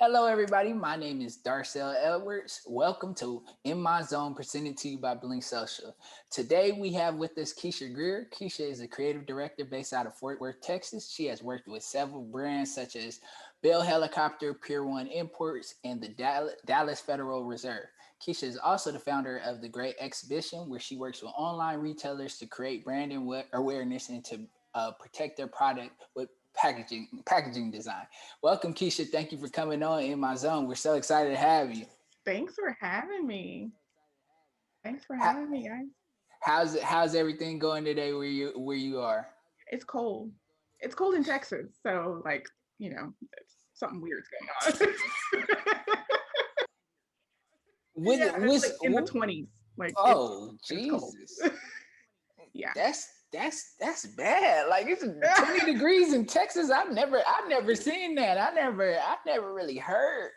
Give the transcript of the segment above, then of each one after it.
Hello, everybody. My name is Darcel Edwards. Welcome to In My Zone, presented to you by Blink Social. Today, we have with us Kishya Greer. Kishya is a creative director based out of Fort Worth, Texas. She has worked with several brands such as Bell Helicopter, Pier 1 Imports, and the Dallas Federal Reserve. Kishya is also the founder of the Great Exhibition, where she works with online retailers to create brand awareness and to protect their product with packaging design. Welcome, Keisha. Thank you for coming on In My Zone. We're so excited to have you. Thanks for having me. Thanks for How, having me, guys. how's everything going today where you are? It's cold. It's cold in Texas, so something weird's going on. With Yeah, it's with like in the 20s. Like oh it's cold. Jesus, Yeah. that's bad. Like it's 20 degrees in Texas. I've never seen that. I never really heard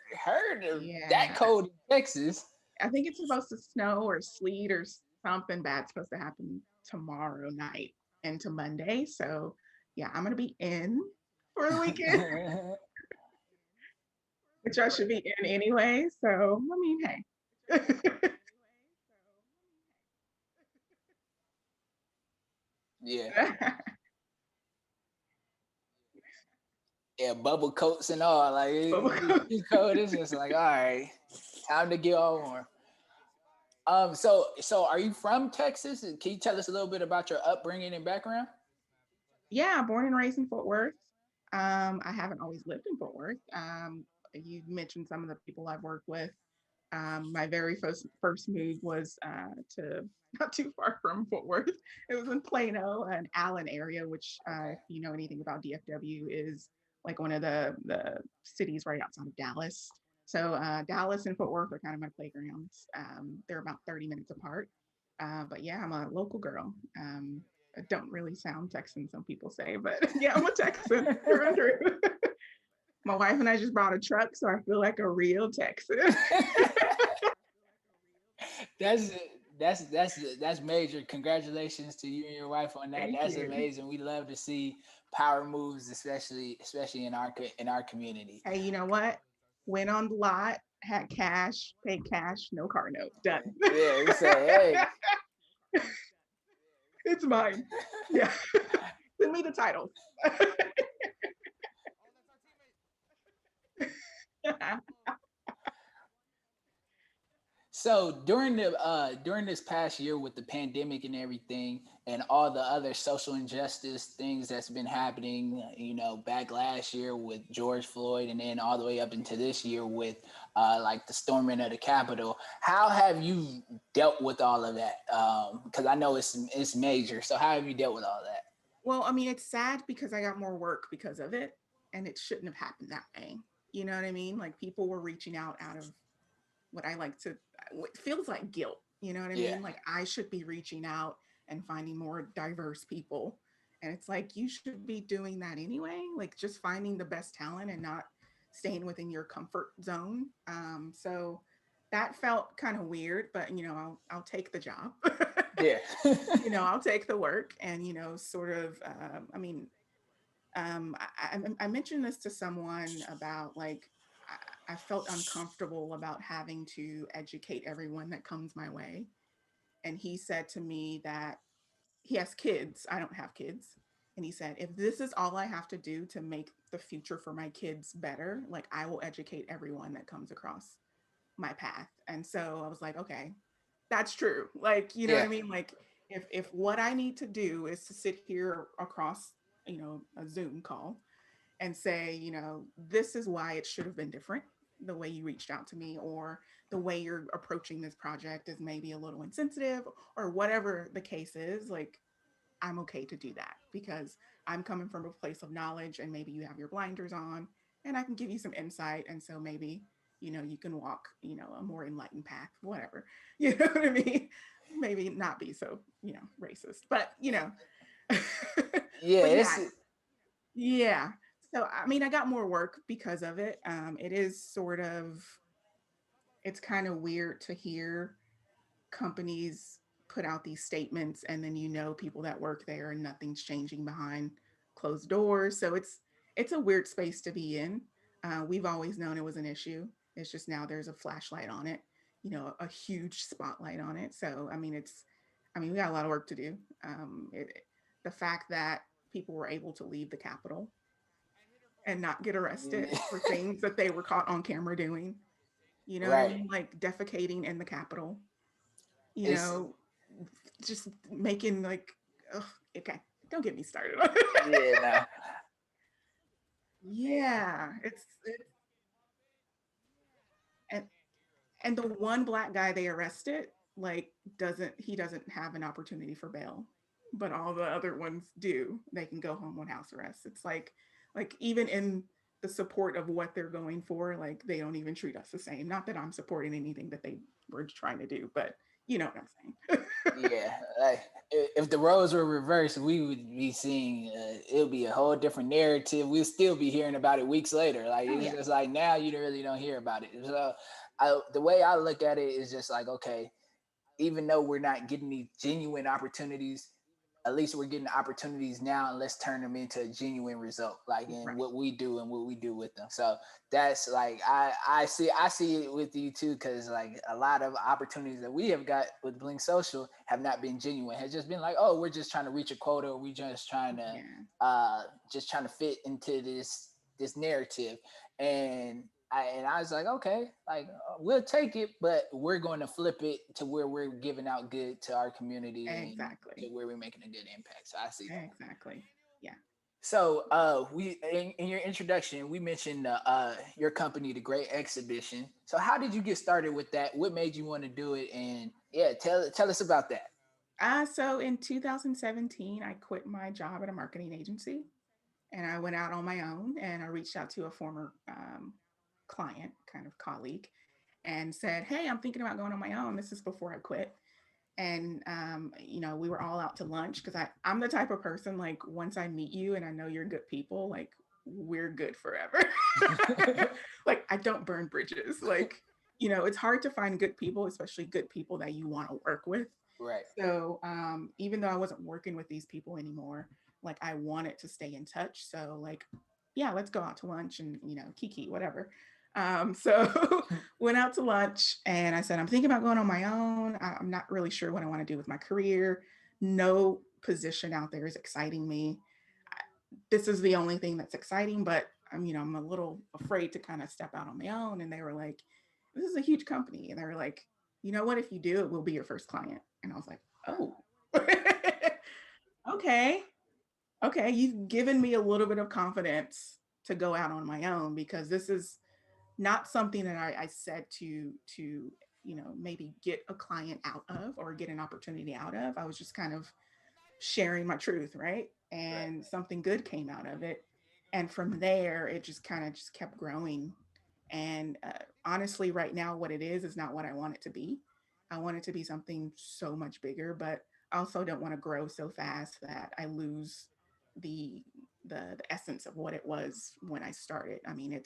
of that Yeah. cold in Texas. I think it's supposed to snow or sleet or something bad's supposed to happen tomorrow night into Monday. So yeah, I'm gonna be in for the weekend, which I should be in anyway. So I mean, hey. Yeah, yeah, bubble coats and all. Like it's too cold. It's just like all right, time to get all warm. So are you from Texas? Can you tell us a little bit about your upbringing and background? Yeah, born and raised in Fort Worth. I haven't always lived in Fort Worth. You mentioned some of the people I've worked with. My very first move was to not too far from Fort Worth. It was in Plano, an Allen area, which, if you know anything about DFW, is like one of the cities right outside of Dallas. So Dallas and Fort Worth are kind of my playgrounds. They're about 30 minutes apart. But yeah, I'm a local girl. I don't really sound Texan, some people say, but yeah, I'm a Texan through and through. My wife and I just bought a truck, so I feel like a real Texan. that's that's major. Congratulations to you and your wife on that. Thank That's you. amazing. We love to see power moves, especially in our community. Hey, you know what? Went on the lot, had cash, paid cash, no car note. Done. Yeah, we say, It's mine. Yeah. Send me the title. so during this past year with the pandemic and everything and all the other social injustice things that's been happening, back last year with George Floyd and then all the way up into this year with like the storming of the Capitol, how have you dealt with all of that? Because I know it's major. So how have you dealt with all that? Well, I mean, it's sad because I got more work because of it, and it shouldn't have happened that way. You know what I mean? Like people were reaching out of what I like to, what feels like guilt. You know what I Yeah, mean? Like I should be reaching out and finding more diverse people. And it's like, you should be doing that anyway. Like just finding the best talent and not staying within your comfort zone. So that felt kind of weird, but I'll take the job. yeah, I'll take the work and, sort of, I mean, I mentioned this to someone about like I felt uncomfortable about having to educate everyone that comes my way, and he said to me that he has kids. I don't have kids, and he said if this is all I have to do to make the future for my kids better, like I will educate everyone that comes across my path. And so I was like, okay, that's true. Like, you know what yeah. I mean? Like if what I need to do is to sit here across, a Zoom call and say, this is why it should have been different. The way you reached out to me, or the way you're approaching this project is maybe a little insensitive, or whatever the case is. Like, I'm okay to do that because I'm coming from a place of knowledge, and maybe you have your blinders on, and I can give you some insight. And so maybe, you can walk, a more enlightened path, whatever. You know what I mean? Maybe not be so, racist, but, Yeah, but it's yeah, yeah. So, I mean, I got more work because of it. It is sort of, it's kind of weird to hear companies put out these statements and then people that work there and nothing's changing behind closed doors. So it's a weird space to be in. We've always known it was an issue. It's just now there's a flashlight on it, a huge spotlight on it. So, I mean, we got a lot of work to do. The fact that people were able to leave the Capitol and not get arrested for things that they were caught on camera doing, you know what I Right. mean? Like defecating in the Capitol, you It's know, just making like, ugh, okay, don't get me started. yeah, no. Yeah, it's and and the one black guy they arrested, like, doesn't have an opportunity for bail, but all the other ones do. They can go home on house arrest. It's like even in the support of what they're going for, like they don't even treat us the same. Not that I'm supporting anything that they were trying to do, but you know what I'm saying. Yeah, like if the roles were reversed, we would be seeing it would be a whole different narrative. We'll still be hearing about it weeks later. Like Oh it's yeah, just like now you really don't hear about it. So the way I look at it is just like okay, even though we're not getting these genuine opportunities, at least we're getting opportunities now, and let's turn them into a genuine result, like in right. what we do and what we do with them. So that's like I see it with you too, because like a lot of opportunities that we have got with Blink Social have not been genuine. Has just been like, oh, we're just trying to reach a quota, or we Yeah, uh just trying to fit into this narrative, and I was like, okay, like we'll take it, but we're going to flip it to where we're giving out good to our community and exactly, to where we're making a good impact. So I see that. exactly. Yeah. So we in your introduction we mentioned your company, the Great Exhibition. So how did you get started with that? What made you want to do it? And yeah, tell us about that. So in 2017, I quit my job at a marketing agency and I went out on my own and I reached out to a former client, kind of colleague, and said, "Hey, I'm thinking about going on my own." This is before I quit. And we were all out to lunch because I'm the type of person, like, once I meet you and I know you're good people, like, we're good forever. Like, I don't burn bridges. Like, it's hard to find good people, especially good people that you want to work with. Right, So even though I wasn't working with these people anymore, like, I wanted to stay in touch. So, like, yeah, let's go out to lunch and, kiki, whatever. So went out to lunch and I said, I'm thinking about going on my own. I'm not really sure what I want to do with my career. No position out there is exciting me. This is the only thing that's exciting, but I'm a little afraid to kind of step out on my own. And they were like, this is a huge company. And they were like, you know what? If you do, it will be your first client. And I was like, oh, okay. Okay. You've given me a little bit of confidence to go out on my own because this is not something that I said to maybe get a client out of or get an opportunity out of. I was just kind of sharing my truth, right? right, And something good came out of it. And from there, it just kind of just kept growing. And honestly, right now, what it is not what I want it to be. I want it to be something so much bigger, but I also don't want to grow so fast that I lose the the essence of what it was when I started. I mean,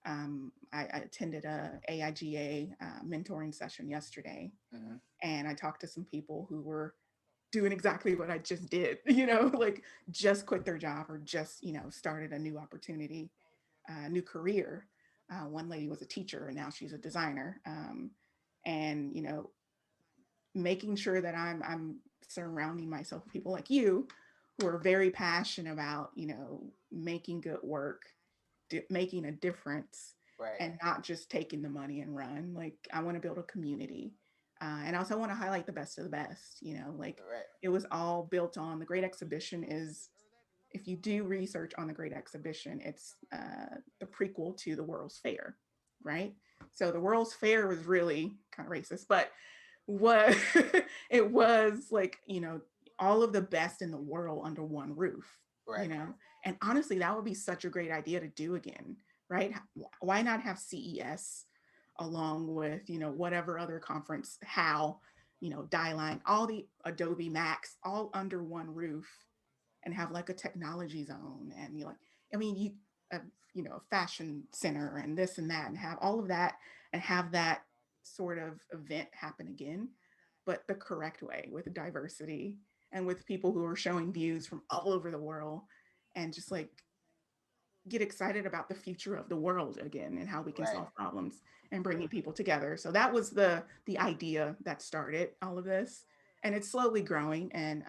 I attended a AIGA mentoring session yesterday, mm-hmm. and I talked to some people who were doing exactly what I just did, like just quit their job or just, started a new opportunity, new career. One lady was a teacher and now she's a designer. And, making sure that I'm surrounding myself with people like you who are very passionate about, making good work, making a difference, Right, and not just taking the money and run. Like, I want to build a community. And also want to highlight the best of the best, like right, it was all built on the Great Exhibition is, if you do research on the Great Exhibition, it's the prequel to the World's Fair, right? So the World's Fair was really kind of racist, but what it was like, all of the best in the world under one roof, right, and honestly, that would be such a great idea to do again, right? Why not have CES along with, whatever other conference, how, Dieline, all the Adobe Max, all under one roof, and have like a technology zone and you like, I mean, uh, a fashion center and this and that, and have all of that, and have that sort of event happen again, but the correct way with diversity and with people who are showing views from all over the world, and just like get excited about the future of the world again and how we can Right. solve problems and bringing people together. So that was the idea that started all of this, and it's slowly growing. And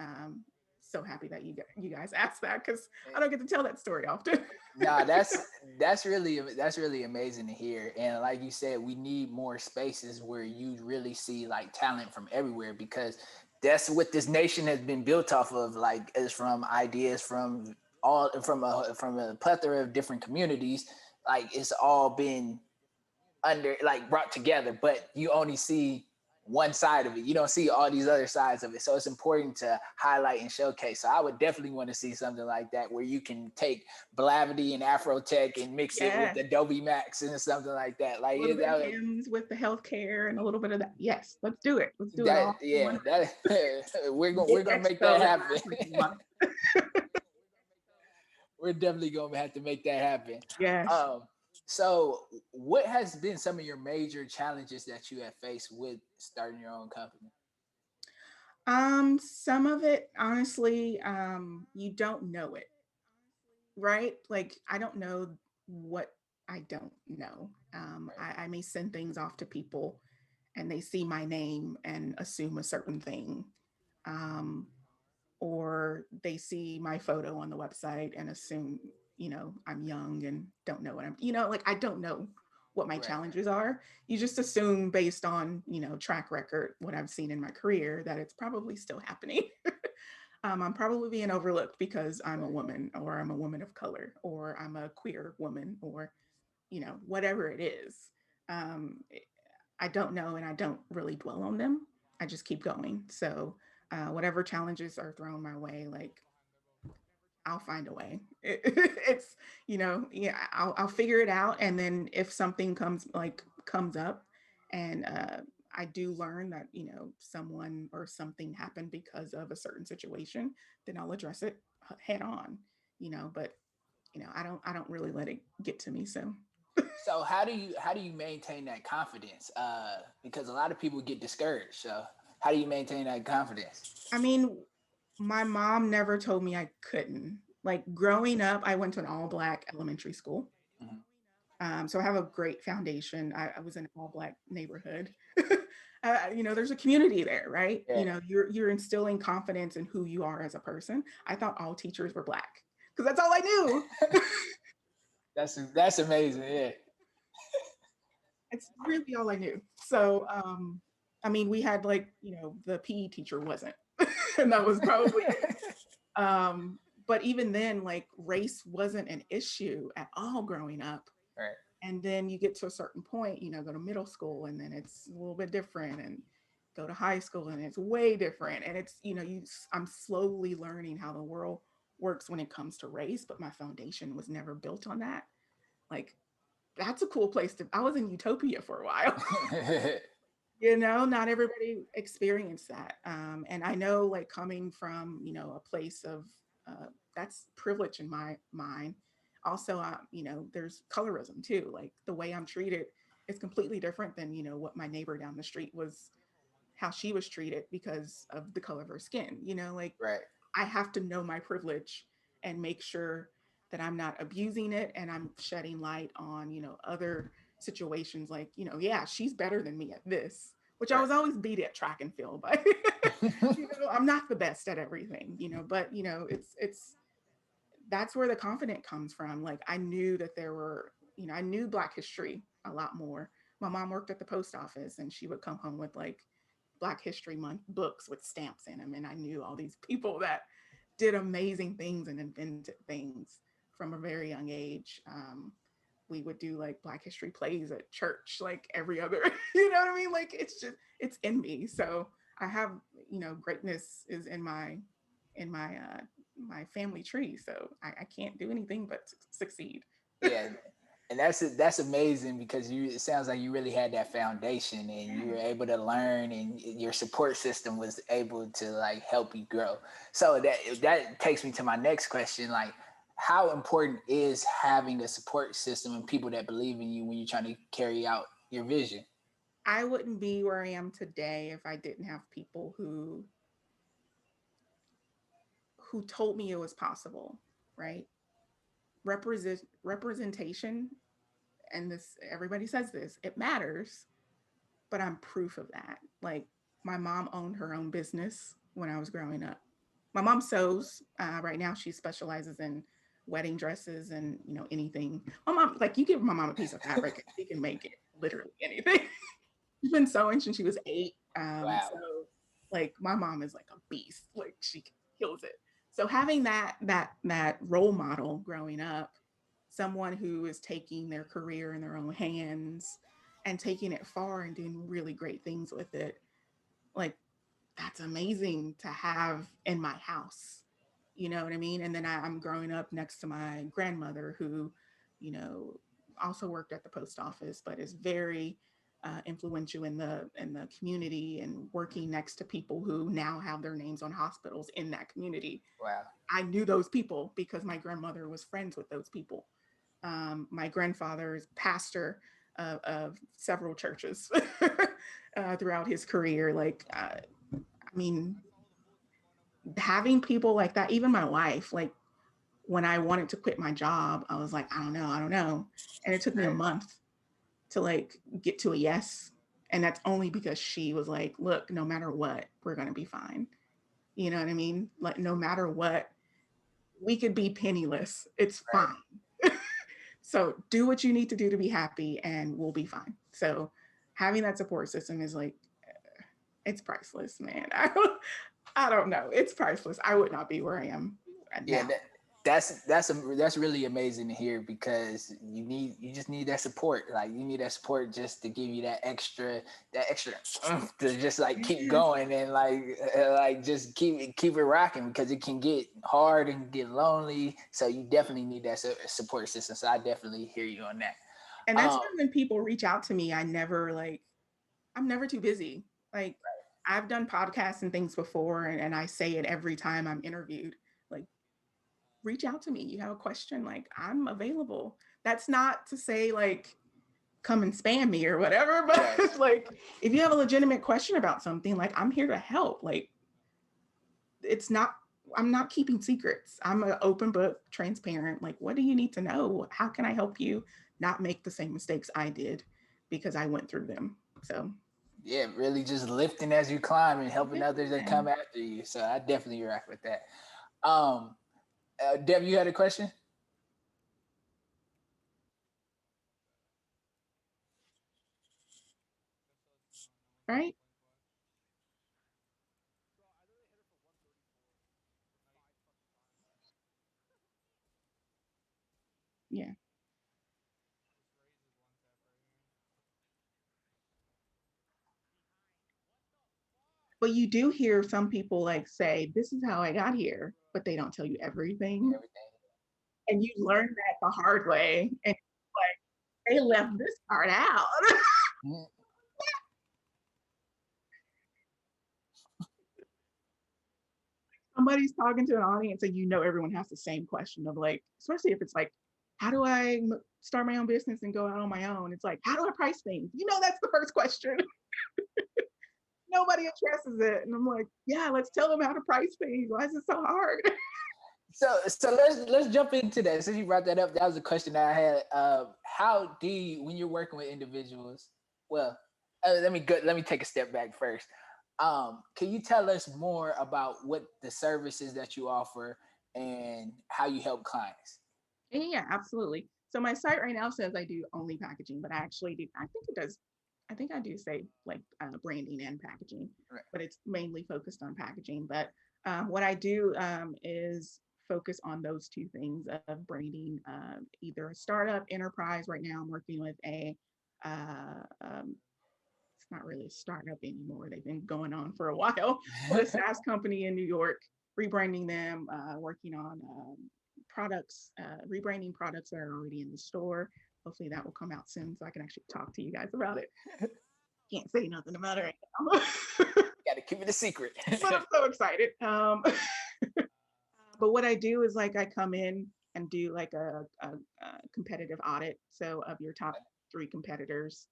so happy that you guys asked that because I don't get to tell that story often. Nah, that's really amazing to hear. And like you said, we need more spaces where you really see like talent from everywhere, because that's what this nation has been built off of. Like, is from ideas from all from a plethora of different communities. Like, it's all been under, like, brought together, but you only see one side of it. You don't see all these other sides of it. So it's important to highlight and showcase. So I would definitely want to see something like that where you can take Blavity and Afro Tech and mix it with Yes, Adobe Max and something like that. a Like little bit of that, hymns with the healthcare and a little bit of that. Yes, let's do it. Let's do it that all in one yeah, that we're get gonna make that expo in happen. my freaking month. We're definitely gonna have to make that happen. Yes. Um, so what has been some of your major challenges that you have faced with starting your own company? Some of it, honestly, you don't know it, right? Like, I don't know what I don't know. I may send things off to people and they see my name and assume a certain thing. Um, or they see my photo on the website and assume, I'm young and don't know what like, I don't know what my Right, challenges are. You just assume based on, track record, what I've seen in my career, that it's probably still happening. I'm probably being overlooked because I'm a right. woman, or I'm a woman of color, or I'm a queer woman, or, whatever it is. Um, I don't know, and I don't really dwell on them. I just keep going. So, whatever challenges are thrown my way, like, I'll find a way. It's, yeah, I'll figure it out. And then if something comes up, and I do learn that, someone or something happened because of a certain situation, then I'll address it head on, but I don't really let it get to me. So So how do you maintain that confidence? Because a lot of people get discouraged. So how do you maintain that confidence? I mean, my mom never told me I couldn't. Like, growing up, I went to an all black elementary school. Mhm. So I have a great foundation. I was in an all black neighborhood. There's a community there, right? Yeah, You're instilling confidence in who you are as a person. I thought all teachers were black because that's all I knew. that's amazing. Yeah, It's really all I knew. So, I mean, we had, like, the PE teacher wasn't, and that was probably it. But even then, like, race wasn't an issue at all growing up. right. And then you get to a certain point, go to middle school, and then it's a little bit different, and go to high school, and it's way different. And it's, I'm slowly learning how the world works when it comes to race, but my foundation was never built on that. Like, that's a cool place to, I was in utopia for a while. Not everybody experienced that. And I know, like, coming from, a place of, uh, that's privilege in my mind. Also, there's colorism too. Like, the way I'm treated is completely different than, what my neighbor down the street was, how she was treated because of the color of her skin. Like, Right, I have to know my privilege and make sure that I'm not abusing it, and I'm shedding light on, other situations, like, yeah, she's better than me at this, which I right. was always beat at track and field, but I'm not the best at everything, but it's that's where the confidence comes from. Like, I knew that there were, I knew Black history a lot more. My mom worked at the post office, and she would come home with, like, Black History Month books with stamps in them. And I knew all these people that did amazing things and invented things from a very young age. We would do, like, Black History plays at church, like, every other, you know what I mean? Like, it's in me. So I have, greatness is in my my family tree. So I can't do anything but succeed. Yeah, and that's amazing, because you, it sounds like you really had that foundation and you were Yes. able to learn, and your support system was able to like help you grow. So that takes me to my next question. Like, how important is having a support system and people that believe in you when you're trying to carry out your vision? I wouldn't be where I am today if I didn't have people who told me it was possible, right? representation, and this everybody says this, it matters, but I'm proof of that. Like my mom owned her own business when I was growing up. My mom sews. Right now, she specializes in wedding dresses and anything. My mom, like you give my mom a piece of fabric, she can make it literally anything. She's been sewing since she was 8. So Wow. like my mom is like a beast. Like she kills it. So having that role model growing up, someone who is taking their career in their own hands and taking it far and doing really great things with it, like that's amazing to have in my house. You know what I mean? And then I'm growing up next to my grandmother who, you know, also worked at the post office, but is very influential in the community and working next to people who now have their names on hospitals in that community. Wow. I knew those people because my grandmother was friends with those people. My grandfather is pastor of several churches throughout his career. I mean, having people like that, even my wife, like when I wanted to quit my job, I was like, I don't know. And it took me a Right. month to like get to a yes. And that's only because she was like, look, no matter what, we're going to be fine. You know what I mean? Like, no matter what, we could be penniless. It's Right. fine. So do what you need to do to be happy and we'll be fine. So having that support system is like, it's priceless, man. I don't know. It's priceless. I would not be where I am Yeah, now. that's really amazing to hear because you just need that support. Like you need that support just to give you that extra to just like keep Yes. going and like just keep it rocking because it can get hard and get lonely. So you definitely need that support system. So I definitely hear you on that. And that's Um, why when people reach out to me, I'm never too busy. Like I've done podcasts and things before, and I say it every time I'm interviewed. Like, reach out to me. You have a question, like I'm available. That's not to say like come and spam me or whatever, but right. it's like if you have a legitimate question about something, like I'm here to help. Like it's not I'm not keeping secrets. I'm an open book, transparent. Like, what do you need to know? How can I help you not make the same mistakes I did because I went through them? So, Yeah, really just lifting as you climb and helping others that yeah. come after you. So I definitely rock with that. Um, Deb, you had a question? Right? Yeah. But you do hear some people like say, this is how I got here, but they don't tell you everything. Everything. And you learn that the hard way. And like, they left this part out. Mhm. Somebody's talking to an audience and you know everyone has the same question of like, especially if it's like, how do I start my own business and go out on my own? It's like, how do I price things? You know, that's the first question. Nobody addresses it. And I'm like, yeah, let's tell them how to price things. Why is it so hard? So let's jump into that. Since you brought that up, that was a question that I had. How do you, when you're working with individuals? Well, let me take a step back first. Can you tell us more about what the services that you offer and how you help clients? Yeah, absolutely. So my site right now says I do only packaging, but I actually do. I think it does. I think I do say like branding and packaging, Right. but it's mainly focused on packaging. But what I do is focus on those two things of branding, either a startup enterprise. Right now, I'm working with a it's not really a startup anymore. They've been going on for a while, but a SaaS company in New York, rebranding them, working on products, rebranding products that are already in the store. Hopefully that will come out soon so I can actually talk to you guys about it. Can't say nothing about it right now. Got to keep it a secret. But I'm so excited. But what I do is like I come in and do like a competitive audit. So of your top 3 competitors,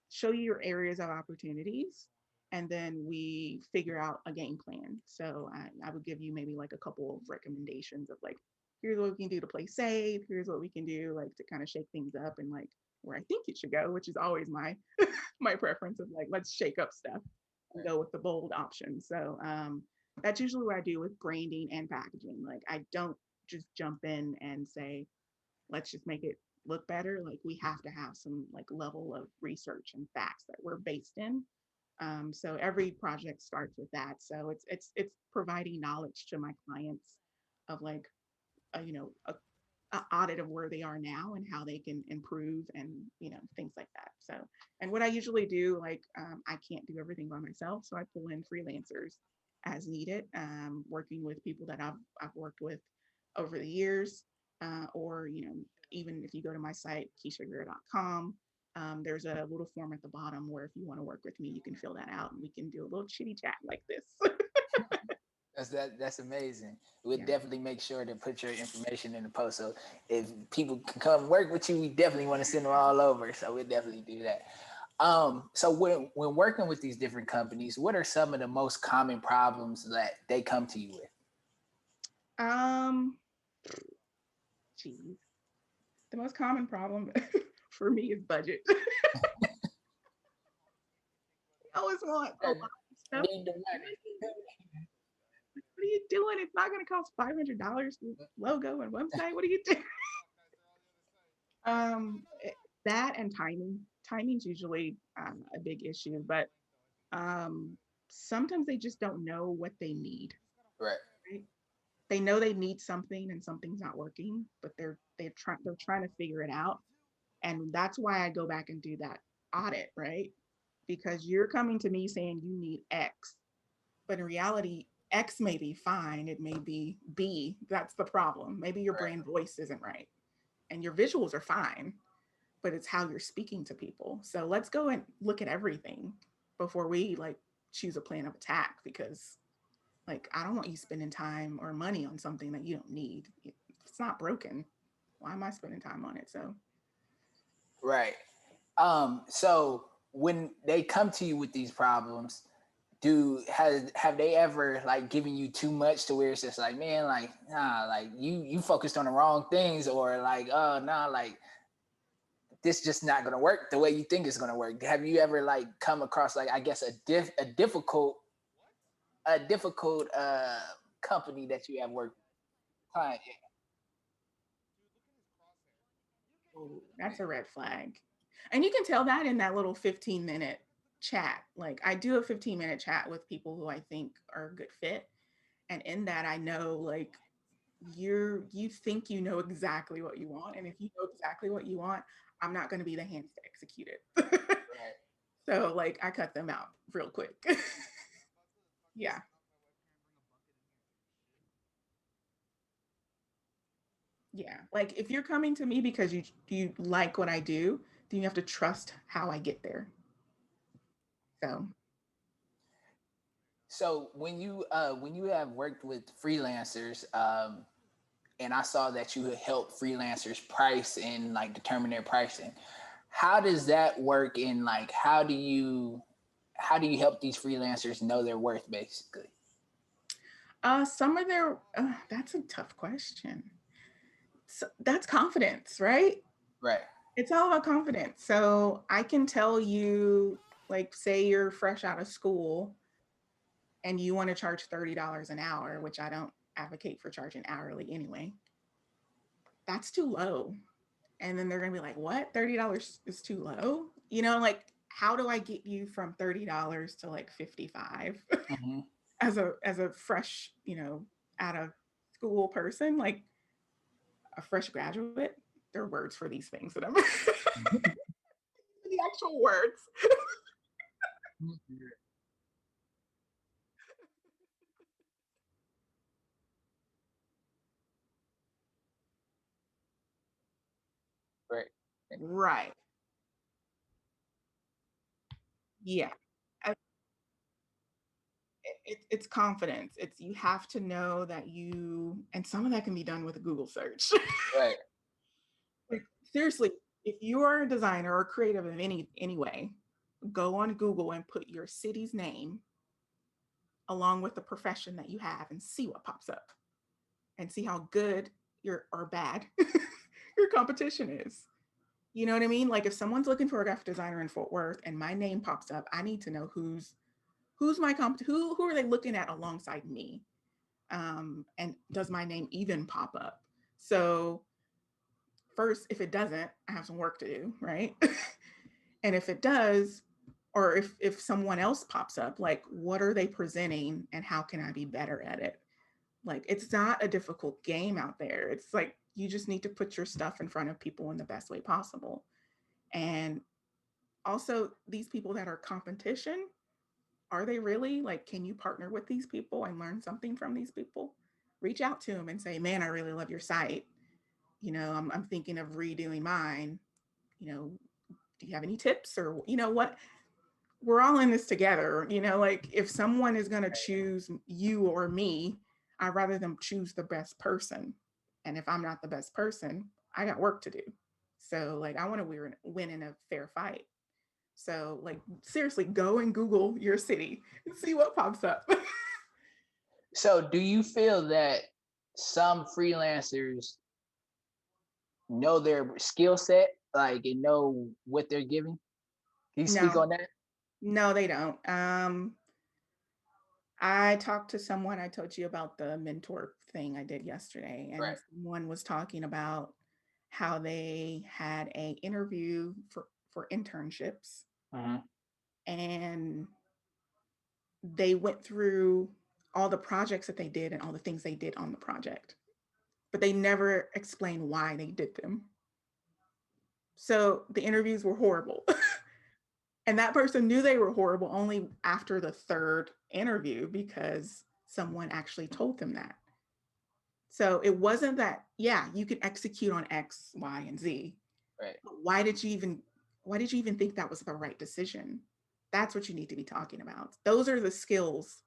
show you your areas of opportunities, and then we figure out a game plan. So I would give you maybe like a couple of recommendations of like here's what we can do to play safe. Here's what we can do like to kind of shake things up and like where I think it should go, which is always my preference of like let's shake up stuff and go with the bold option. So that's usually what I do with branding and packaging. Like I don't just jump in and say let's just make it look better. Like we have to have some like level of research and facts that we're based in. So every project starts with that. So it's providing knowledge to my clients of like a audit of where they are now and how they can improve and things like that. So and what I usually do, like I can't do everything by myself, so I pull in freelancers as needed, working with people that I've worked with over the years, or even if you go to my site kishyagreer.com, there's a little form at the bottom where if you want to work with me, you can fill that out and we can do a little chitty chat like this. That's amazing. We'll Yeah. definitely make sure to put your information in the post. So if people can come work with you, we definitely want to send them all over. So we'll definitely do that. So when working with these different companies, what are some of the most common problems that they come to you with? Um, Geez, the most common problem for me is budget. I always want a lot of stuff. Need the money. What are you doing? It's not going to cost $500 logo and website. What are you doing? Um, that and timing. Timing's usually a big issue, but um, sometimes they just don't know what they need. Right. Right? They know they need something and something's not working, but they're trying to figure it out, and that's why I go back and do that audit, right? Because you're coming to me saying you need X, but in reality, X may be fine. It may be B. That's the problem. Maybe your Right. brand voice isn't right and your visuals are fine, but it's how you're speaking to people. So let's go and look at everything before we like choose a plan of attack because like I don't want you spending time or money on something that you don't need. If it's not broken, why am I spending time on it? So Right. So when they come to you with these problems, have they ever like given you too much to where it's just like, man, like nah, like you focused on the wrong things, or like, oh nah, like this just not gonna work the way you think it's gonna work? Have you ever like come across like I guess a difficult company that you have worked with? Client? oh, that's a red flag. And you can tell that in that little 15-minute chat. Like I do a 15-minute chat with people who I think are a good fit. And in that I know like you think you know exactly what you want. And if you know exactly what you want, I'm not going to be the hands to execute it. Right. So like I cut them out real quick. Yeah. Yeah. Like if you're coming to me because you like what I do, then you have to trust how I get there. So So when you have worked with freelancers, and I saw that you help freelancers price and like determine their pricing. How does that work? In like, how do you help these freelancers know their worth, basically? some of their that's a tough question. So that's confidence, right? Right. It's all about confidence. So I can tell you, like, say you're fresh out of school and you want to charge $30 an hour, which I don't advocate for charging hourly anyway. That's too low. And then they're gonna be like, what? $30 is too low? Like how do I get you from $30 to like 55 Mm-hmm. as a fresh, out of school person, like a fresh graduate? There are words for these things that I'm the actual words. Right. Right. Yeah. I- it's confidence. It's you have to know that and some of that can be done with a Google search. Right. Like, seriously, if you're a designer or creative in any way, go on Google and put your city's name along with the profession that you have and see what pops up and see how good your or bad your competition is. You know what I mean? Like if someone's looking for a graphic designer in Fort Worth and my name pops up, I need to know who's my who are they looking at alongside me? And does my name even pop up? So first, if it doesn't, I have some work to do, right? And if it does, or if someone else pops up, like what are they presenting and how can I be better at it? Like it's not a difficult game out there. It's like you just need to put your stuff in front of people in the best way possible. And also these people that are competition, are they really like, can you partner with these people and learn something from these people? Reach out to them and say, man, I really love your site. I'm thinking of redoing mine. You know, do you have any tips or, what? We're all in this together. Like if someone is going to choose you or me, I'd rather them choose the best person. And if I'm not the best person, I got work to do. So like I want to win in a fair fight. So like seriously, go and Google your city and see what pops up. So do you feel that some freelancers know their skill set, like and know what they're giving? Can you speak No, on that? no, they don't. I talked to someone, I told you about the mentor thing I did yesterday, and Right. someone was talking about how they had a interview for internships, Mm-hmm. and they went through all the projects that they did and all the things they did on the project, but they never explained why they did them. So the interviews were horrible. And that person knew they were horrible only after the third interview because someone actually told them that. So it wasn't that, yeah, you can execute on X, Y, and Z. Right. But why did you even think that was the right decision? That's what you need to be talking about. Those are the skills.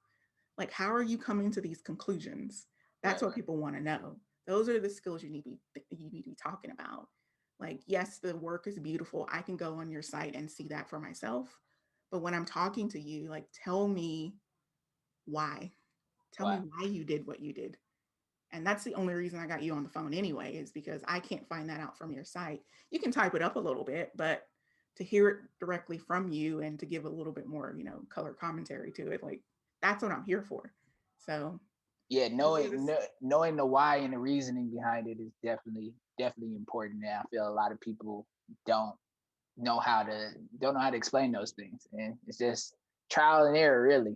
Like, how are you coming to these conclusions? That's Right. what people want to know. Those are the skills you need to be talking about. Like, yes, the work is beautiful. I can go on your site and see that for myself. But when I'm talking to you, like, tell me why. Tell me Why? why you did what you did. And that's the only reason I got you on the phone anyway, is because I can't find that out from your site. You can type it up a little bit, but to hear it directly from you and to give a little bit more, color commentary to it, like that's what I'm here for. So Yeah, those are the knowing the why and the reasoning behind it is definitely important. And I feel a lot of people don't don't know how to explain those things, and it's just trial and error, really.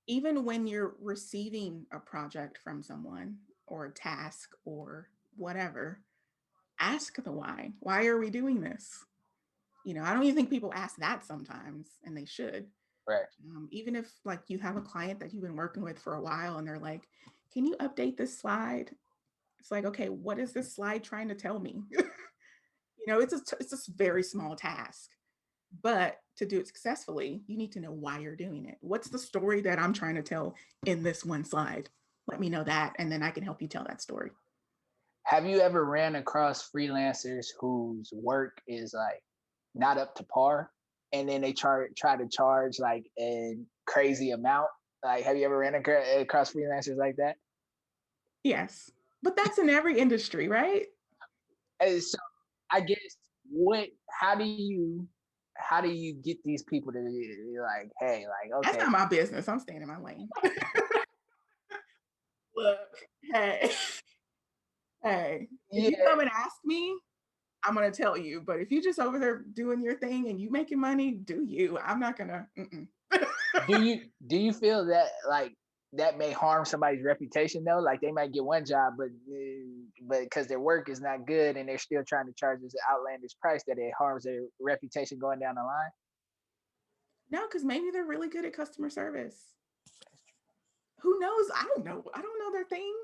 even when you're receiving a project from someone or a task or whatever, ask the why. Why are we doing this? I don't even think people ask that sometimes, and they should. Right. Even if like you have a client that you've been working with for a while and they're like, can you update this slide? It's like, okay, what is this slide trying to tell me? It's a very small task, but to do it successfully, you need to know why you're doing it. What's the story that I'm trying to tell in this one slide? Let me know that, and then I can help you tell that story. Have you ever ran across freelancers whose work is like not up to par, and then they try to charge like a crazy amount? Like, have you ever ran across freelancers like that? Yes, but that's in every industry, right? And so I guess what how do you get these people to be like, hey, like, That's okay, not my business. I'm staying in my lane. Look, hey, hey, if yeah, you come and ask me, I'm gonna tell you. But if you just over there doing your thing and you making money, do you? I'm not gonna. Mm-mm. do you feel that like that may harm somebody's reputation though? Like they might get one job, but because their work is not good and they're still trying to charge this outlandish price, that it harms their reputation going down the line. No, because maybe they're really good at customer service. Who knows? I don't know. I don't know their thing.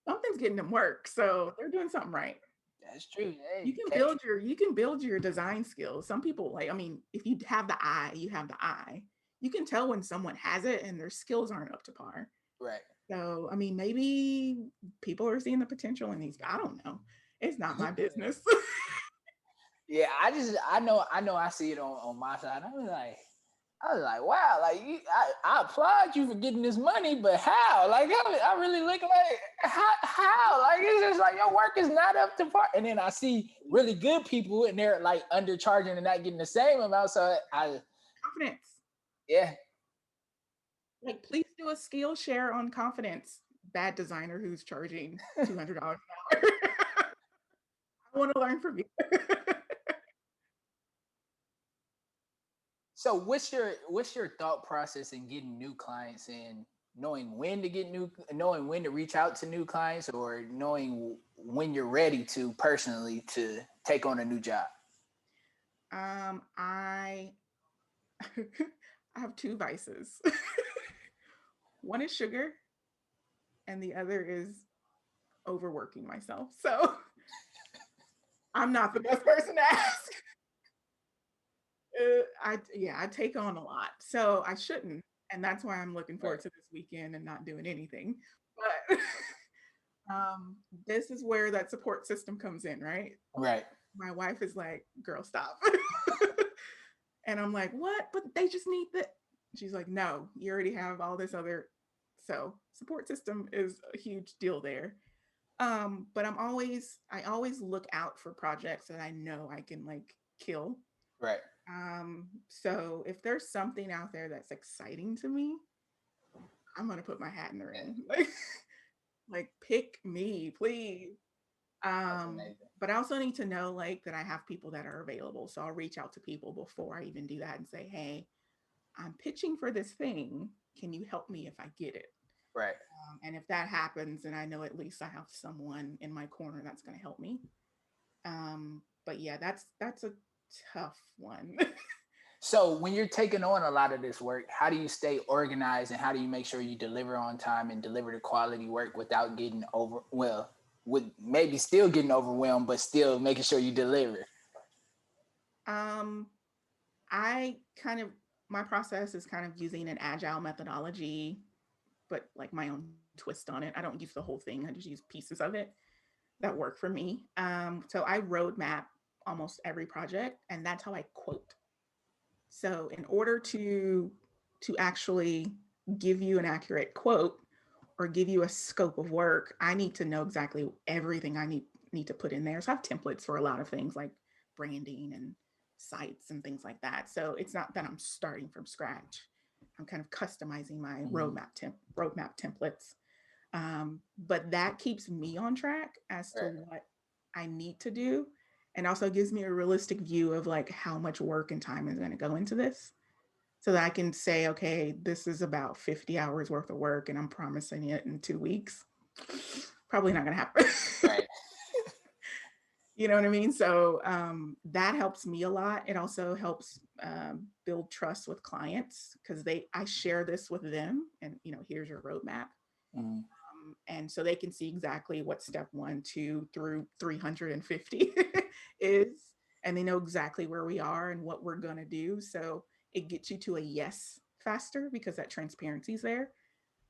Something's getting them work, so they're doing something right. That's true. You Hey, can hey, build your design skills. Some people like, I mean, if you have the eye, you have the eye. You can tell when someone has it and their skills aren't up to par. right. So, I mean, maybe people are seeing the potential in these. I don't know. It's not my business. Yeah, I know I see it on my side. I'm like, I was like, wow, like I applaud you for getting this money, but how? Like, I really look like how? Like, it's just like your work is not up to par. And then I see really good people, and they're like undercharging and not getting the same amount. So Confidence. yeah, Like, please do a skill share on confidence. Bad designer who's charging $200 an hour. I want to learn from you. so what's your thought process in getting new clients and knowing when to get knowing when to reach out to new clients or knowing when you're ready to personally to take on a new job? I I have two vices. One is sugar, and the other is overworking myself. So I'm not the best person to ask. I take on a lot, so I shouldn't, and that's why I'm looking Right. forward to this weekend and not doing anything. But this is where that support system comes in, right? Right. My wife is like, "Girl, stop," and I'm like, "What? But they just need that." She's like, "No, you already have all this other." So support system is a huge deal there. But I always look out for projects that I know I can like kill. Right. So if there's something out there that's exciting to me, I'm gonna put my hat in the Yeah, ring. Like pick me, please. that's amazing. But I also need to know like that I have people that are available. So I'll reach out to people before I even do that and say, hey, I'm pitching for this thing. Can you help me if I get it? Right. And if that happens, then I know at least I have someone in my corner that's gonna help me. But yeah, that's a tough one. So when you're taking on a lot of this work, how do you stay organized and how do you make sure you deliver on time and deliver the quality work without getting with maybe still getting overwhelmed, but still making sure you deliver? um, I kind of my process is kind of using an agile methodology, but like my own twist on it. I don't use the whole thing. I just use pieces of it that work for me. So I roadmap almost every project, and that's how I quote. So in order to actually give you an accurate quote or give you a scope of work, I need to know exactly everything I need to put in there. So I have templates for a lot of things like branding and sites and things like that. So it's not that I'm starting from scratch. I'm kind of customizing my Mhm. roadmap templates. But that keeps me on track as to Right. what I need to do, and also gives me a realistic view of like how much work and time is going to go into this, so that I can say, okay, this is about 50 hours worth of work, and I'm promising it in 2 weeks. Probably not going to happen. Right. You know what I mean? So that helps me a lot. It also helps build trust with clients because I share this with them, and here's your roadmap. Mhm. And so they can see exactly what step 1, 2 through 350 is, and they know exactly where we are and what we're going to do. So it gets you to a yes faster because that transparency is there.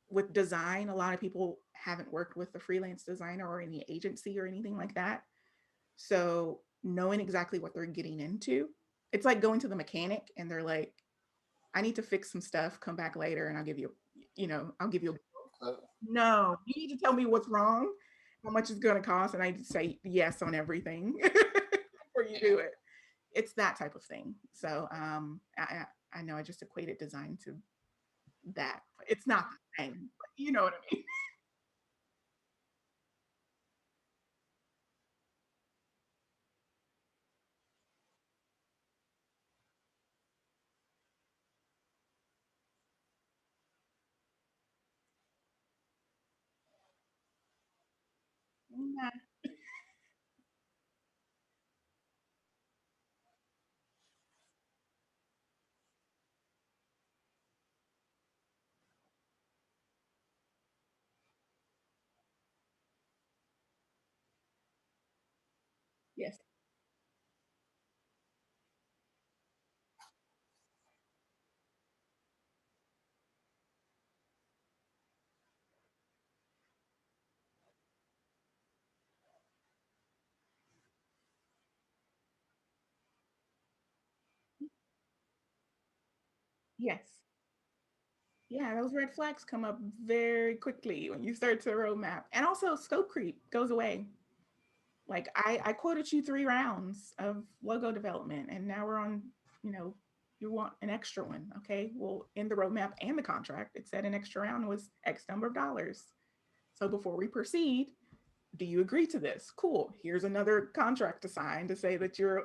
With design, a lot of people haven't worked with a freelance designer or any agency or anything like that. So knowing exactly what they're getting into, it's like going to the mechanic and they're like, I need to fix some stuff, come back later and I'll give you a So, no, you need to tell me what's wrong, how much it's going to cost, and I just say yes on everything before you yeah. do it. It's that type of thing. So I know I just equated design to that. It's not the same, but you know what I mean. Yeah. Yes. Yes. Yeah, those red flags come up very quickly when you start to roadmap. And also scope creep goes away. Like I quoted you 3 rounds of logo development and now we're on, you know, you want an extra one. Okay. Well, in the roadmap and the contract, it said an extra round was X number of dollars. So before we proceed, do you agree to this? Cool. Here's another contract to sign to say that you're,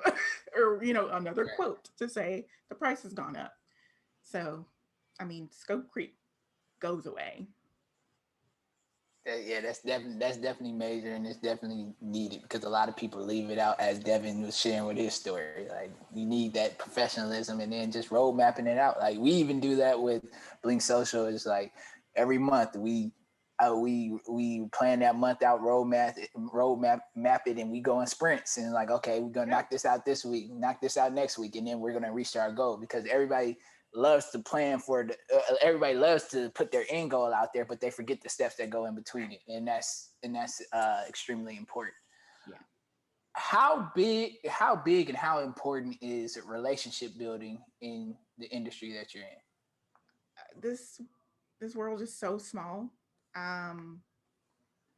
or, another Right. quote to say the price has gone up. So, I mean, scope creep goes away. Yeah, that's definitely major, and it's definitely needed because a lot of people leave it out, as Devin was sharing with his story. Like you need that professionalism, and then just road mapping it out. Like we even do that with Blink Social. It's like every month we plan that month out, road map it, and we go in sprints, and like, okay, we're gonna Yep. knock this out this week, knock this out next week, and then we're gonna reach our goal because everybody loves to plan for everybody loves to put their end goal out there, but they forget the steps that go in between it, and that's extremely important. Yeah. How big and how important is relationship building in the industry that you're in? This this world is so small. Um,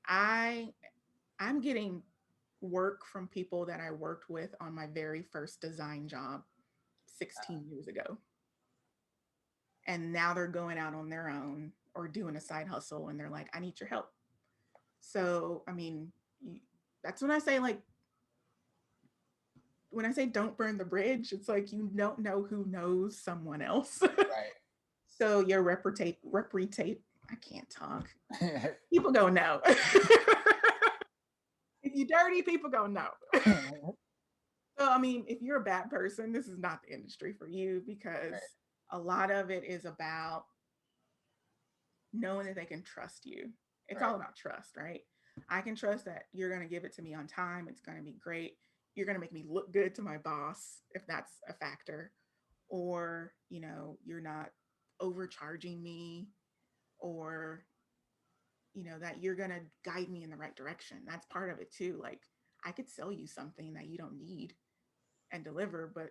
I I'm getting work from people that I worked with on my very first design job 16 years ago. And now they're going out on their own or doing a side hustle and they're like, I need your help. So, I mean, that's when I say, like, when I say don't burn the bridge, it's like you don't know who knows someone else. So your reputate, I can't talk. Right. People go know. If you dirty, people go know. So, I mean, if you're a bad person, this is not the industry for you because Right. a lot of it is about knowing that they can trust you. It's Right. all about trust, right? I can trust that you're going to give it to me on time. It's going to be great. You're going to make me look good to my boss if that's a factor. Or, you're not overcharging me or, that you're going to guide me in the right direction. That's part of it too. Like, I could sell you something that you don't need and deliver, but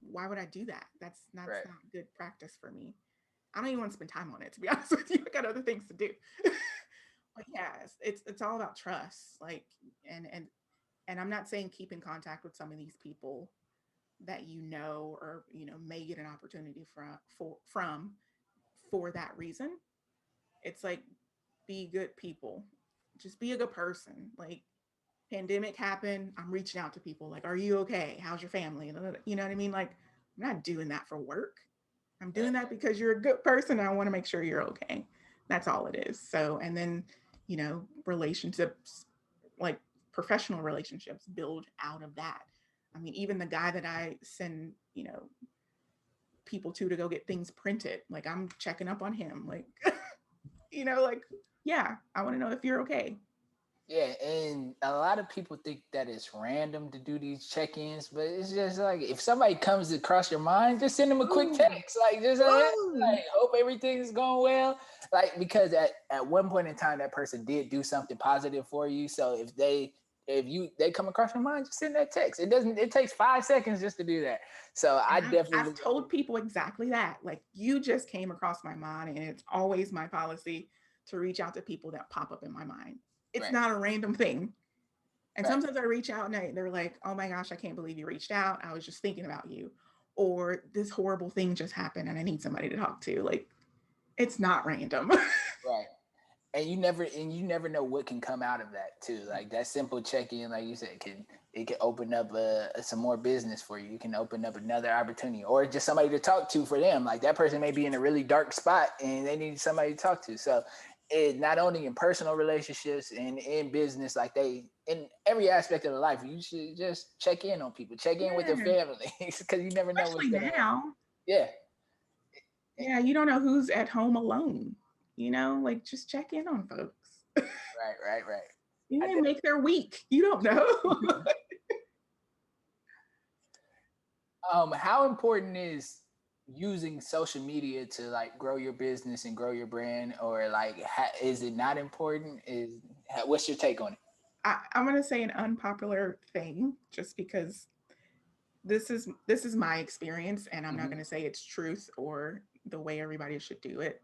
why would I do that? That's Right. not good practice for me. I don't even want to spend time on it, to be honest with you. I got other things to do. But yeah, it's all about trust. Like, and I'm not saying keep in contact with some of these people that or may get an opportunity for that reason. It's like, be good people. Just be a good person. Like, pandemic happened, I'm reaching out to people like, are you okay? How's your family? You know what I mean? Like, I'm not doing that for work. I'm doing Right. that because you're a good person and I want to make sure you're okay. That's all it is. So, and then, relationships, like professional relationships, build out of that. I mean, even the guy that I send, people to go get things printed, like, I'm checking up on him. Like, like, yeah, I want to know if you're okay. Yeah, and a lot of people think that it's random to do these check-ins, but it's just like if somebody comes across your mind, just send them a quick Ooh, text. Like just ooh. like hope everything's going well. Like because at one point in time that person did do something positive for you. So if they come across your mind, just send that text. It takes 5 seconds just to do that. So I And definitely I've told people exactly that. Like, you just came across my mind, and it's always my policy to reach out to people that pop up in my mind. It's right, not a random thing. And right. sometimes I reach out and they're like, oh my gosh, I can't believe you reached out. I was just thinking about you. Or this horrible thing just happened and I need somebody to talk to. Like, it's not random. Right. And you never know what can come out of that too. Like that simple check-in, like you said, can open up some more business for you. You can open up another opportunity, or just somebody to talk to for them. Like that person may be in a really dark spot and they need somebody to talk to. So it not only in personal relationships and in business, like they in every aspect of the life, you should just check in on people, check in with their Yeah, family because you never know what's especially gonna happen. now. Yeah. Yeah, you don't know who's at home alone. Like, just check in on folks. Right, right, right. You I may def- make their week. You don't know. how important is using social media to like grow your business and grow your brand, or like is it not important? What's your take on it? I'm going to say an unpopular thing just because this is my experience, and I'm not Hmm. going to say it's truth or the way everybody should do it.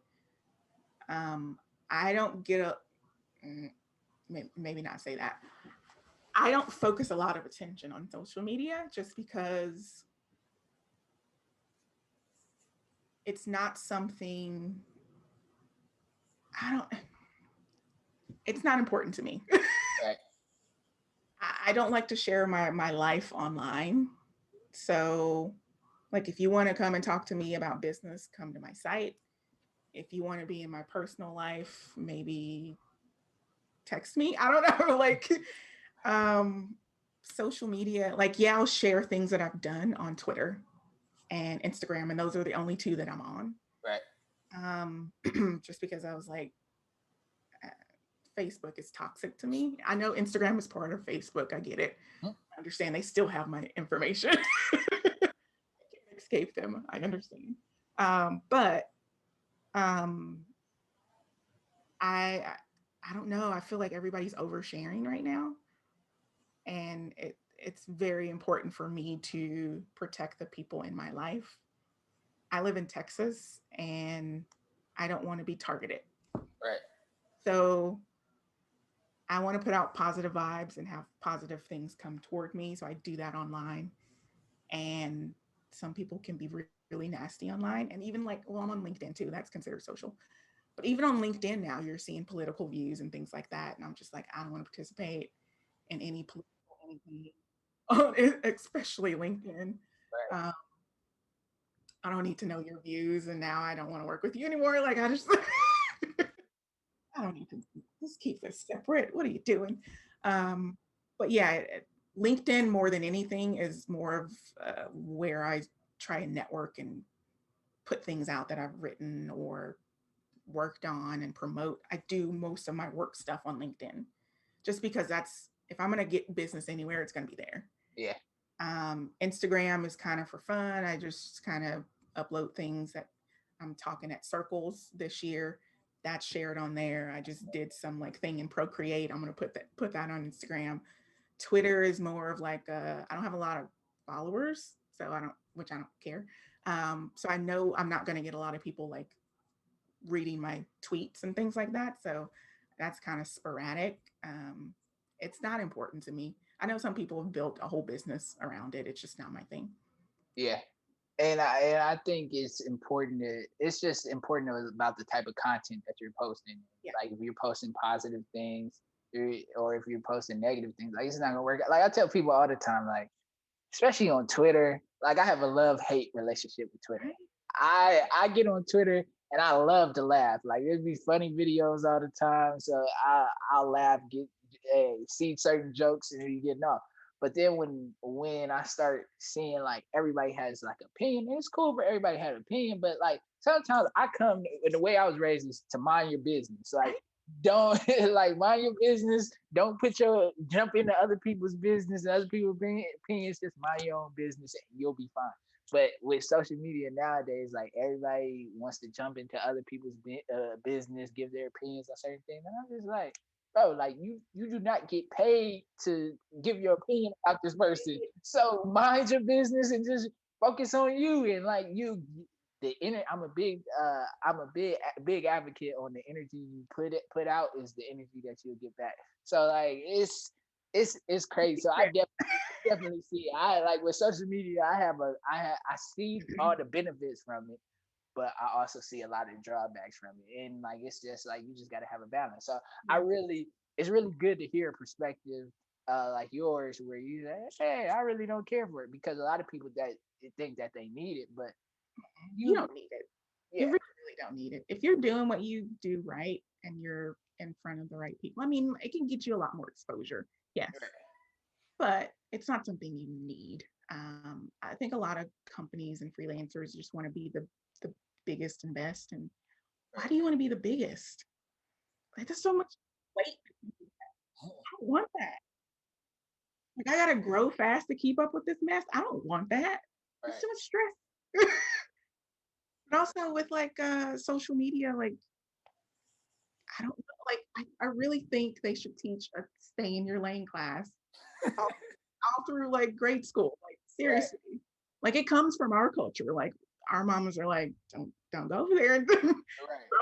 Um, I don't get a mm, maybe not say that. I don't focus a lot of attention on social media just because it's not something I don't it's not important to me. Right. I don't like to share my life online. So like if you want to come and talk to me about business, come to my site. If you want to be in my personal life, maybe text me. I don't know. Like um social media, like yeah, I'll share things that I've done on Twitter and Instagram, and those are the only two that I'm on. Right. Um just because I was like uh, Facebook is toxic to me. I know Instagram is part of Facebook. I get it. Mhm. I understand they still have my information. Can't escape them. I understand. But um, I I don't know. I feel like everybody's oversharing right now, and it's very important for me to protect the people in my life. I live in Texas, and I don't want to be targeted. Right. So I want to put out positive vibes and have positive things come toward me. So I do that online. And some people can be really nasty online. And even like, well, I'm on LinkedIn too. That's considered social. But even on LinkedIn now, you're seeing political views and things like that. And I'm just like, I don't want to participate in any political anything, especially LinkedIn. Right. Um, I don't need to know your views. And now I don't want to work with you anymore. Like, I just, I don't need to just keep this separate. What are you doing? Um, but yeah, LinkedIn more than anything is more of where I try and network and put things out that I've written or worked on and promote. I do most of my work stuff on LinkedIn just because that's if I'm going to get business anywhere, it's going to be there. Yeah. Instagram is kind of for fun. I just kind of upload things that I'm talking at circles this year. That's shared on there. I just did some like thing in Procreate. I'm gonna put that on Instagram. Twitter is more of like I don't have a lot of followers, so I don't care. So I know I'm not gonna get a lot of people like reading my tweets and things like that. So that's kind of sporadic. It's not important to me. I know some people have built a whole business around it. It's just not my thing. Yeah. And I think it's important to it's just important about the type of content that you're posting. Yeah. Like if you're posting positive things or if you're posting negative things, like it's not gonna work. Like I tell people all the time, like especially on Twitter, like I have a love hate relationship with Twitter. Right. I get on Twitter and I love to laugh. Like there'd be funny videos all the time, so I'll laugh, get see certain jokes, and you getting off. But then when I start seeing like everybody has like opinion, and it's cool for everybody to have an opinion, but like sometimes I come in the way I was raised is to mind your business. Like Right. don't like mind your business. Don't put your jump into other people's business and other people's opinions. Just mind your own business and you'll be fine. But with social media nowadays, like everybody wants to jump into other people's business, give their opinions on certain things, and I'm just like, bro, like you do not get paid to give your opinion about this person. So mind your business and just focus on you and like you the inner I'm a big advocate on the energy you put out is the energy that you'll get back. So like it's crazy. So definitely see I like with social media I see all the benefits from it, but I also see a lot of drawbacks from it. And like it's just like you just gotta have a balance. So I Yeah. really it's really good to hear a perspective like yours where you say, hey, I really don't care for it because a lot of people that think that they need it, but You you don't need it. You yeah. really don't need it. If you're doing what you do right and you're in front of the right people, I mean, it can get you a lot more exposure. Yes, but it's not something you need. I think a lot of companies and freelancers just want to be the biggest and best. And why do you want to be the biggest? Like, there's so much weight. I don't want that. Like, I gotta grow fast to keep up with this mess. I don't want that. It's Right. too much stress. But also with like social media, like I don't know, like I really think they should teach a stay in your lane class all, all through like grade school. Like Right. Seriously. Like it comes from our culture. Like our mamas are like, don't go over there and grown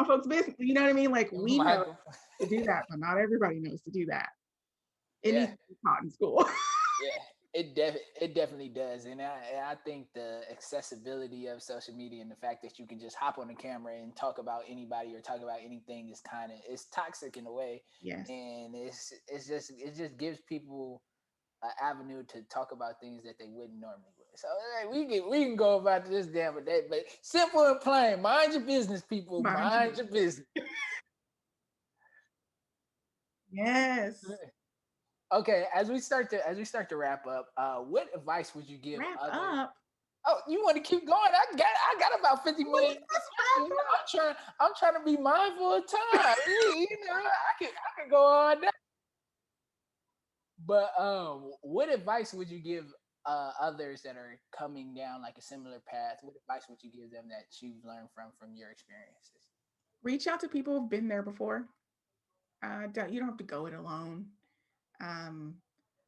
folks' business. You know what I mean? Like Right. we know Michael. to do that, but not everybody knows to do that. It Yeah. needs to be taught in school. Yeah, it definitely does, and I think the accessibility of social media and the fact that you can just hop on the camera and talk about anybody or talk about anything is kind of it's toxic in a way, Yes. and it just gives people an avenue to talk about things that they wouldn't normally would. So hey, we can go about this damn day, but simple and plain. Mind your business, people. Mind your Mind business. your business. Yes. Okay, as we start to wrap up, what advice would you give Wrap others? up. Oh, you want to keep going? I got about 50 Well, minutes of discussion. I'm trying to be mindful of time. I could go on that. But what advice would you give others that are coming down like a similar path? What advice would you give them that you've learned from your experiences? reach out to people who've been there before. You don't have to go it alone. Um,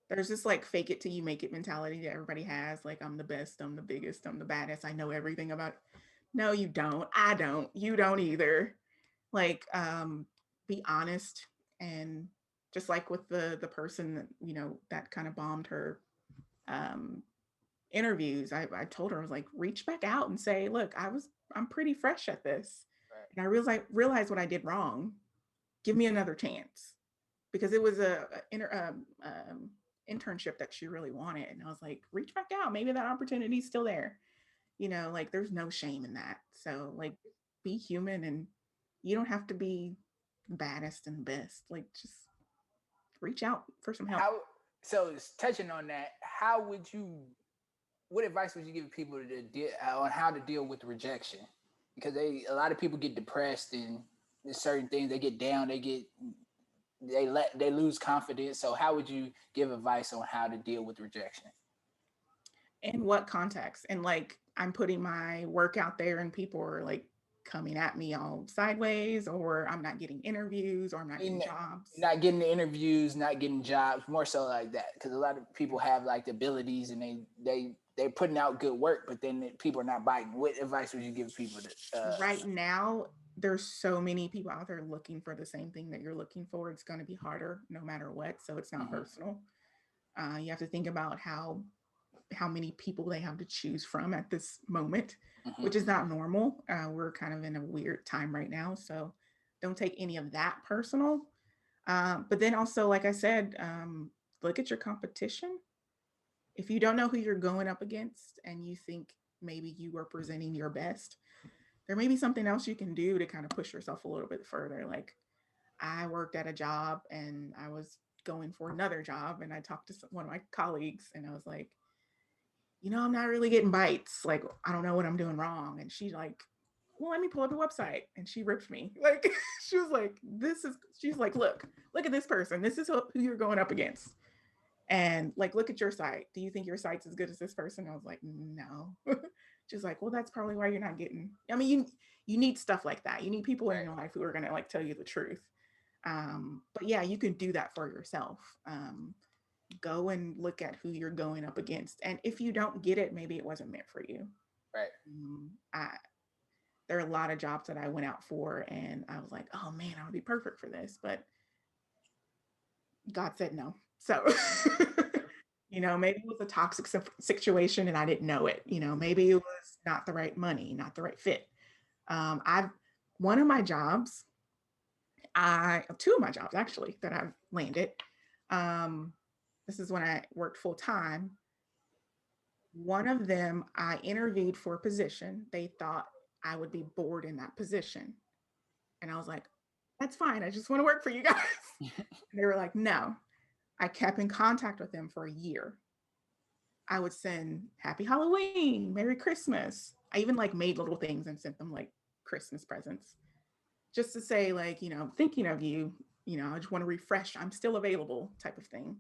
there's this like fake it till you make it mentality that everybody has. Like, I'm the best, I'm the biggest, I'm the baddest, I know everything about it. No, you don't. I don't. You don't either. Like, be honest. And just like with the person that, that kind of bombed her um interviews, I told her, I was like, reach back out and say, look, I'm pretty fresh at this. Right. And I realized what I did wrong. Give me another chance, because it was internship that she really wanted. And I was like, reach back out. Maybe that opportunity's still there. Like there's no shame in that. So like be human, and you don't have to be the baddest and best. Like just reach out for some help. How so touching on that, how would you what advice would you give people to deal on how to deal with rejection? Because a lot of people get depressed and there's certain things they get down, they lose confidence. So how would you give advice on how to deal with rejection? In what context? And like I'm putting my work out there and people are like coming at me all sideways, or I'm not getting interviews, or I'm not getting In jobs. not getting the interviews, not getting jobs, more so like that. Because a lot of people have like the abilities and they're putting out good work, but then people are not biting. What advice would you give people to? Right now, there's so many people out there looking for the same thing that you're looking for. It's going to be harder no matter what. So it's not Mhm, personal. You have to think about how many people they have to choose from at this moment, mhm. which is not normal. We're kind of in a weird time right now, so don't take any of that personal. But then also, like I said, look at your competition. If you don't know who you're going up against and you think maybe you are presenting your best, there may be something else you can do to kind of push yourself a little bit further. Like I worked at a job and I was going for another job, and I talked to one of my colleagues and I was like, I'm not really getting bites. Like, I don't know what I'm doing wrong. And she's like, well, let me pull up a website. And she ripped me. Like, she was like, she's like, look at this person. This is who you're going up against. And like, look at your site. Do you think your site's as good as this person? I was like, no. She's like, well, that's probably why you're not getting. I mean, you need stuff like that. You need people in Right. your life who are gonna like tell you the truth. But yeah, you can do that for yourself. Go and look at who you're going up against, and if you don't get it, maybe it wasn't meant for you. Right. I There are a lot of jobs that I went out for, and I was like, oh man, I would be perfect for this, but God said no. So, maybe it was a toxic situation and I didn't know it. Maybe it was not the right money, not the right fit. I've One of my jobs, two of my jobs actually that I've landed. Um, this is when I worked full time. One of them, I interviewed for a position. They thought I would be bored in that position. And I was like, that's fine. I just want to work for you guys. And they were like, no. I kept in contact with them for a year. I would send Happy Halloween, Merry Christmas. I even like made little things and sent them like Christmas presents just to say, like, thinking of you, I just want to refresh. I'm still available type of thing.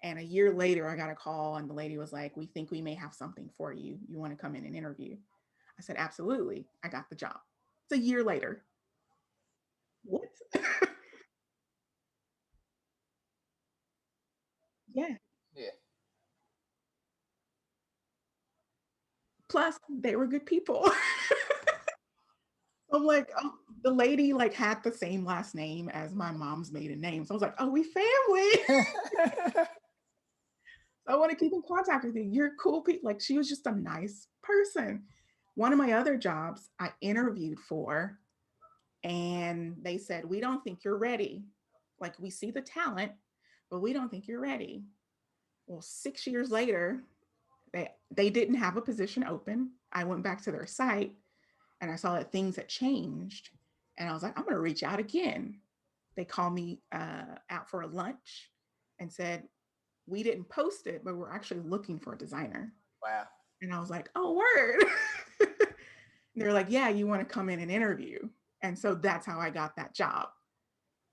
And a year later, I got a call and the lady was like, we think we may have something for you. You want to come in and interview? I said, absolutely. I got the job. It's a year later. What? Yeah. Yeah. Plus, they were good people. I'm like, oh, the lady like had the same last name as my mom's maiden name. So I was like, oh, we family. I want to keep in contact with you. You're cool people. Like she was just a nice person. One of my other jobs I interviewed for, and they said, we don't think you're ready. Like we see the talent, but we don't think you're ready. Well, 6 years later, they didn't have a position open. I went back to their site and I saw that things had changed. And I was like, I'm going to reach out again. They called me out for a lunch and said, we didn't post it, but we're actually looking for a designer. Wow. And I was like, oh, word. They're like, yeah, you want to come in and interview. And so that's how I got that job.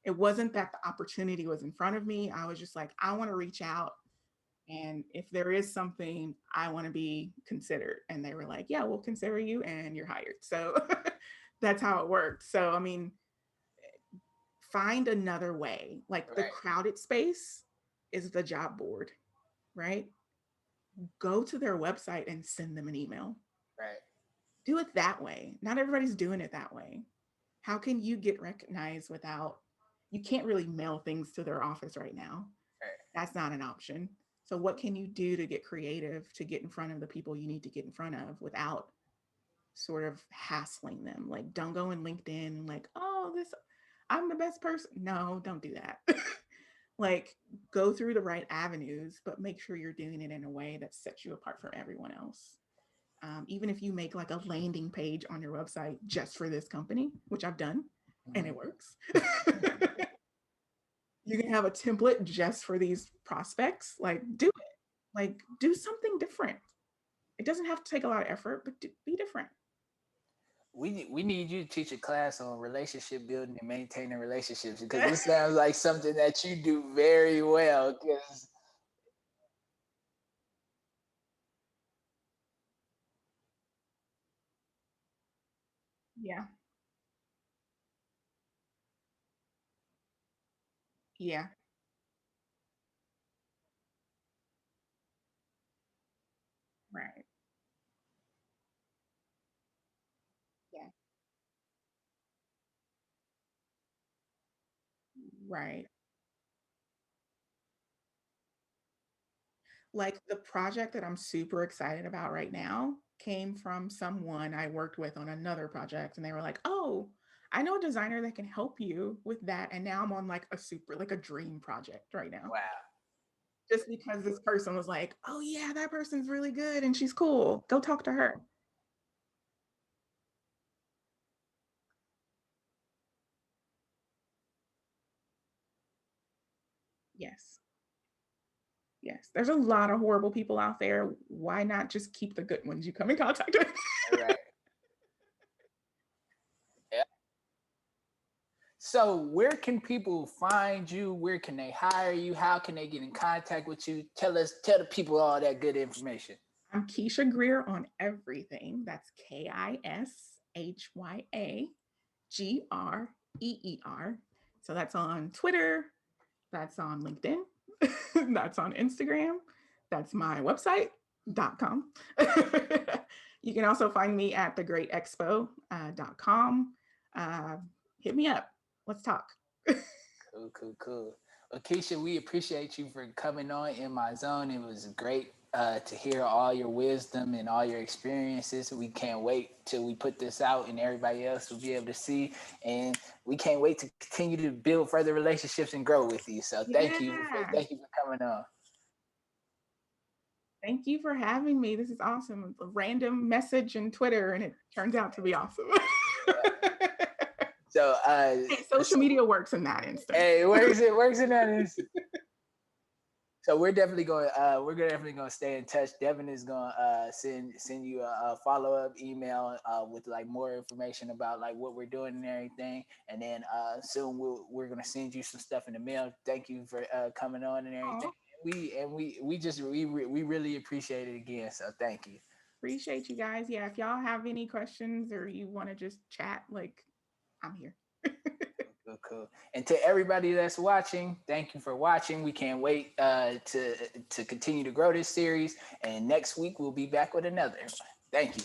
It wasn't that the opportunity was in front of me. I was just like, I want to reach out. And if there is something, I want to be considered. And they were like, yeah, we'll consider you and you're hired. So that's how it worked. So, I mean, find another way. Like the crowded space is the job board, right? Go to their website and send them an email. Right. Do it that way. Not everybody's doing it that way. How can you get recognized without, you can't really mail things to their office right now. Right. That's not an option. So what can you do to get creative, to get in front of the people you need to get in front of without sort of hassling them? Like, don't go in LinkedIn like, oh, this, I'm the best person. No, don't do that. Like, go through the right avenues, but make sure you're doing it in a way that sets you apart from everyone else. Even if you make like a landing page on your website just for this company, which I've done, and it works. You can have a template just for these prospects. Like, do it. Like, do something different. It doesn't have to take a lot of effort, but be different. We need you to teach a class on relationship building and maintaining relationships, because this sounds like something that you do very well. Because Yeah. Yeah. Right. Yeah. Right. Like the project that I'm super excited about right now came from someone I worked with on another project, and they were like, "Oh, I know a designer that can help you with that." And now I'm on like a super, like a dream project right now. wow. Just because this person was like, "Oh yeah, that person's really good and she's cool. Go talk to her." Yes. Yes. There's a lot of horrible people out there. Why not just keep the good ones you come in contact with? Right. Yeah. So, where can people find you? Where can they hire you? How can they get in contact with you? Tell the people all that good information. I'm Kishya Greer on everything. That's KISHYAGREER. So that's on Twitter, that's on LinkedIn, that's on Instagram, that's my website.com. You can also find me at thegreatexpo.com. Hit me up. Let's talk. Cool, cool, cool. Well, Keisha, we appreciate you for coming on In My Zone. It was great to hear all your wisdom and all your experiences. We can't wait till we put this out and everybody else will be able to see. And we can't wait to continue to build further relationships and grow with you. So Yeah. thank you for coming on. Thank you for having me. This is awesome. A random message in Twitter, and it turns out to be awesome. So, hey, social media works in that instance. Hey, it works in that instance. So we're definitely gonna stay in touch. Devin is gonna send you a follow up email with like more information about like what we're doing and everything. And then soon we're gonna send you some stuff in the mail. Thank you for coming on and everything. We really appreciate it again. So thank you. Appreciate you guys. Yeah, if y'all have any questions or you want to just chat, like I'm here. Cool, cool. And to everybody that's watching, thank you for watching. We can't wait to continue to grow this series. And next week we'll be back with another. Thank you.